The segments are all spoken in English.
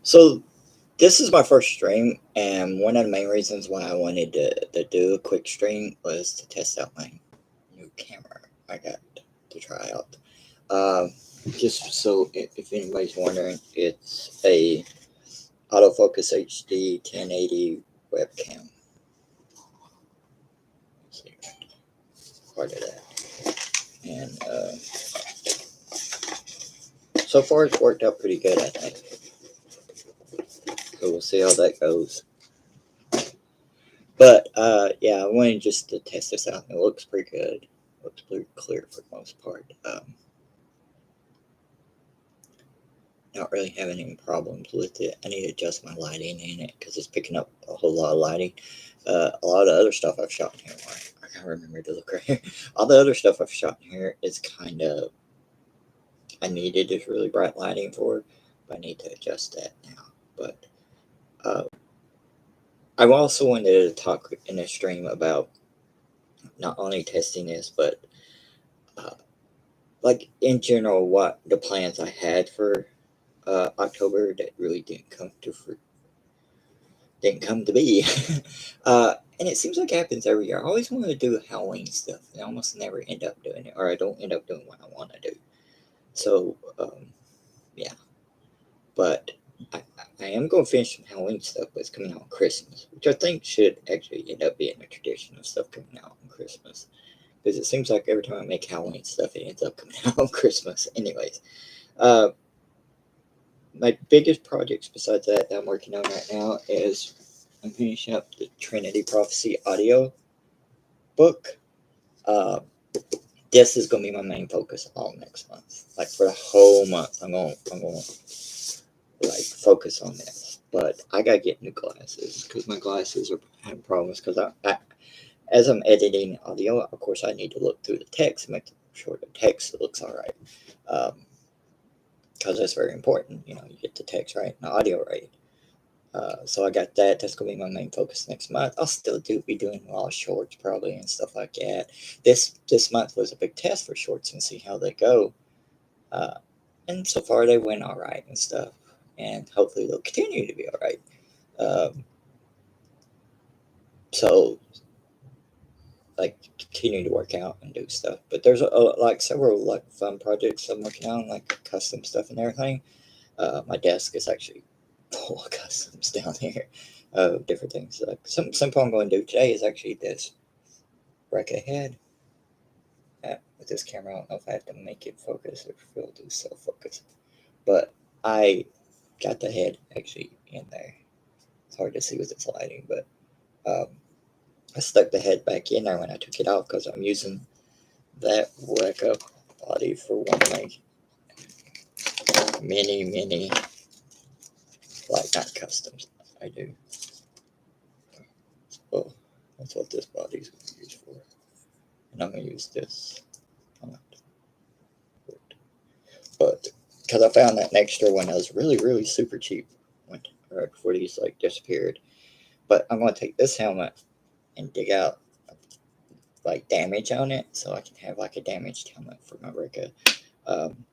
So this is my first stream, and one of the main reasons why I wanted to do a quick stream was to test out my new camera I got to try out. Um, just so if anybody's wondering, it's a autofocus HD 1080 webcam. Let's see part of that, and so far it's worked out pretty good, I think. So we'll see how that goes. But yeah, I wanted just to test this out. It looks pretty good. Looks pretty clear for the most part. Not really having any problems with it. I need to adjust my lighting in it because it's picking up a whole lot of lighting. A lot of other stuff I've shot in here. I can't remember to look right here. All the other stuff I've shot in here is kind of I needed this really bright lighting for, but I need to adjust that now. But uh, I also wanted to talk in a stream about not only testing this, but uh, like in general, what the plans I had for October that really didn't come to be. And it seems like it happens every year. I always want to do Halloween stuff, and I almost never end up doing it, or I don't end up doing what I want to do. So yeah, but I am going to finish some Halloween stuff, but it's coming out on Christmas, which I think should actually end up being a tradition of stuff coming out on Christmas. Because it seems like every time I make Halloween stuff, it ends up coming out on Christmas. Anyways, uh, my biggest projects besides that I'm working on right now is I'm finishing up the Trinity Prophecy audio book. Uh, this is gonna be my main focus all next month. Like for the whole month, I'm gonna like focus on this. But I gotta get new glasses because my glasses are having problems. Because as I'm editing audio, of course I need to look through the text and make sure the text looks all right. Because that's very important. You know, you get the text right and the audio right. So I got that. That's gonna be my main focus next month. I'll still be doing a lot of shorts probably and stuff like that. This month was a big test for shorts and see how they go. Uh, and so far they went all right and stuff. And hopefully they'll continue to be all right. Um, so like continue to work out and do stuff. But there's like several like fun projects I'm working on, like custom stuff and everything. My desk is actually full of customs down here. Different things. Like some simple I'm going to do today is actually this rack ahead with this camera. I don't know if I have to make it focus or if it'll do self focus. But I got the head actually in there. It's hard to see with this lighting, but I stuck the head back in there when I took it out because I'm using that wreck-up body for one of my many like not customs I do. So that's what this body's going to use for. And I'm going to use this on it. But because I found that extra one that was really super cheap right before these like disappeared. But I'm going to take this helmet and dig out like damage on it so I can have like a damaged helmet for my Rika. Um,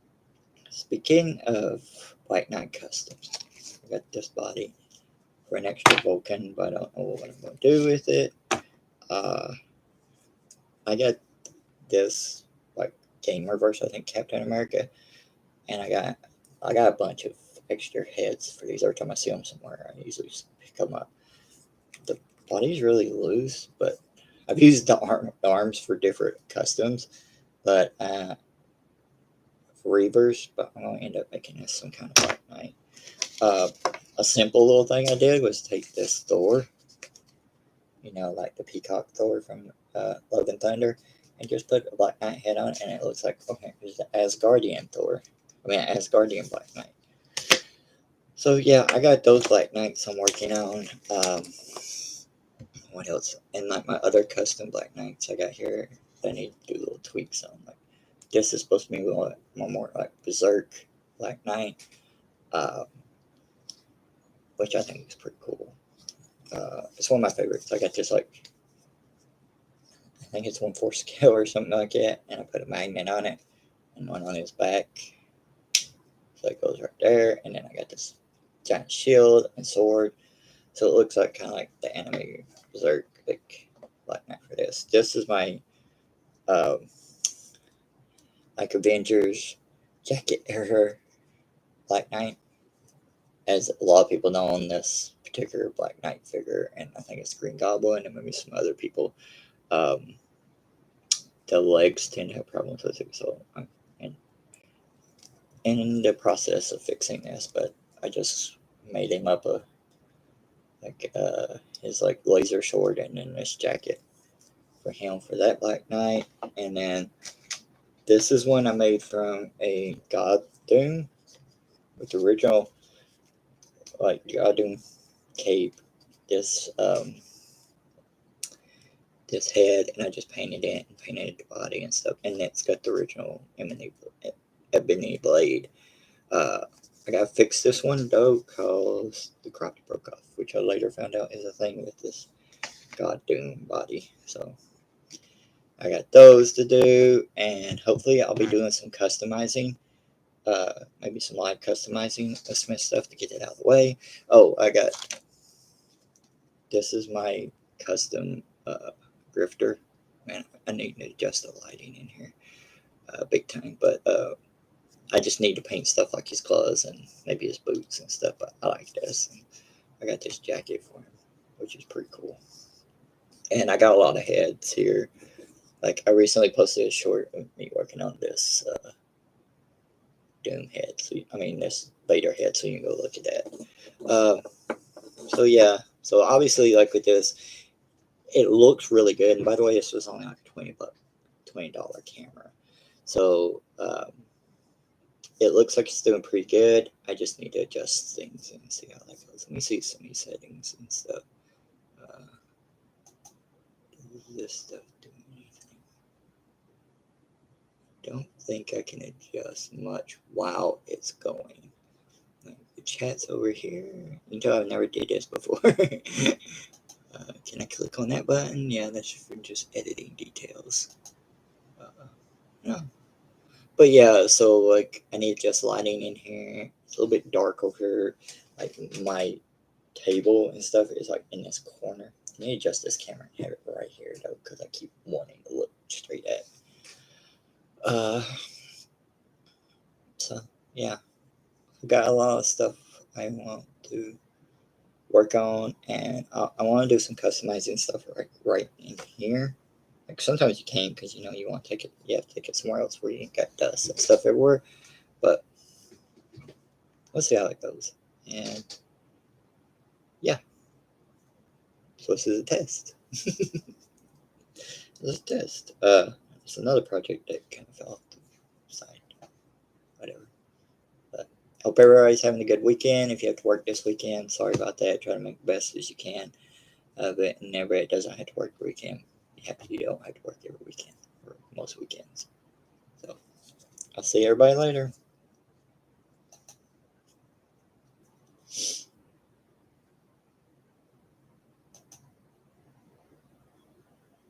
Speaking of White Knight Customs, I got this body for an extra Vulcan, but I don't know what I'm going to do with it. Uh, I got this like gamer verse, I think Captain America, and I got a bunch of extra heads for these. Every time I see them somewhere, I usually just pick them up. The body's really loose, but I've used the arms for different customs, but for Reavers, but I'm going to end up making this some kind of Black Knight. A simple little thing I did was take this Thor, you know, like the Peacock Thor from Love and Thunder, and just put a Black Knight head on it, and it looks like, okay, here's the Asgardian Thor. I mean, Asgardian Black Knight. So, yeah, I got those Black Knights I'm working on. What else? And like my other custom Black Knights I got here, I need to do little tweaks on. Like, this is supposed to be one more like Berserk Black Knight. Which I think is pretty cool. It's one of my favorites. I got this like, I think it's 1/4 scale or something like that, and I put a magnet on it and one on his back, so it goes right there. And then I got this giant shield and sword. So it looks like kind of like the anime Berserk Black Knight for this. This is my um, like Avengers jacket era Black Knight, as a lot of people know on this particular Black Knight figure, and I think it's Green Goblin and maybe some other people. Um, the legs tend to have problems with it, so I'm in the process of fixing this. But I just made him up a his like laser sword and then this jacket for him for that Black Knight, and then this is one I made from a God Doom with the original like God Doom cape. This this head, and I just painted it and painted the body and stuff, and it's got the original ebony blade. I gotta fix this one though because the crotch broke off, which I later found out is a thing with this God Doom body. So I got those to do, and hopefully I'll be doing some customizing, maybe some live customizing of Smith stuff to get it out of the way. Oh, this is my custom grifter. Man, I need to adjust the lighting in here big time, but I just need to paint stuff like his clothes and maybe his boots and stuff. But I like this. And I got this jacket for him, which is pretty cool. And I got a lot of heads here. Like I recently posted a short of me working on this Doom head. So this Vader head. So you can go look at that. So yeah. So obviously, like with this, it looks really good. And by the way, this was only like $20 camera. So it looks like it's doing pretty good. I just need to adjust things and see how that goes. Let me see some of these settings and stuff. Is this stuff doing anything? Don't think I can adjust much while it's going. Like the chat's over here. You know, I've never did this before. Can I click on that button? Yeah, that's for just editing details. No. But yeah, so like I need just lighting in here. It's a little bit dark over here. Like my table and stuff is like in this corner. I need to adjust this camera and have it right here though, because I keep wanting to look straight at. So yeah, I've got a lot of stuff I want to work on, and I want to do some customizing stuff right in here. Like sometimes you can't because you want to take it. You have to take it somewhere else where you ain't got dust and stuff everywhere. But let's see how it goes. And yeah, so this is a test. This is a test. It's another project that kind of fell off the side. Whatever. But I hope everybody's having a good weekend. If you have to work this weekend, sorry about that. Try to make the best as you can. But everybody doesn't have to work the weekend. You don't have to work every weekend or most weekends. So I'll see everybody later.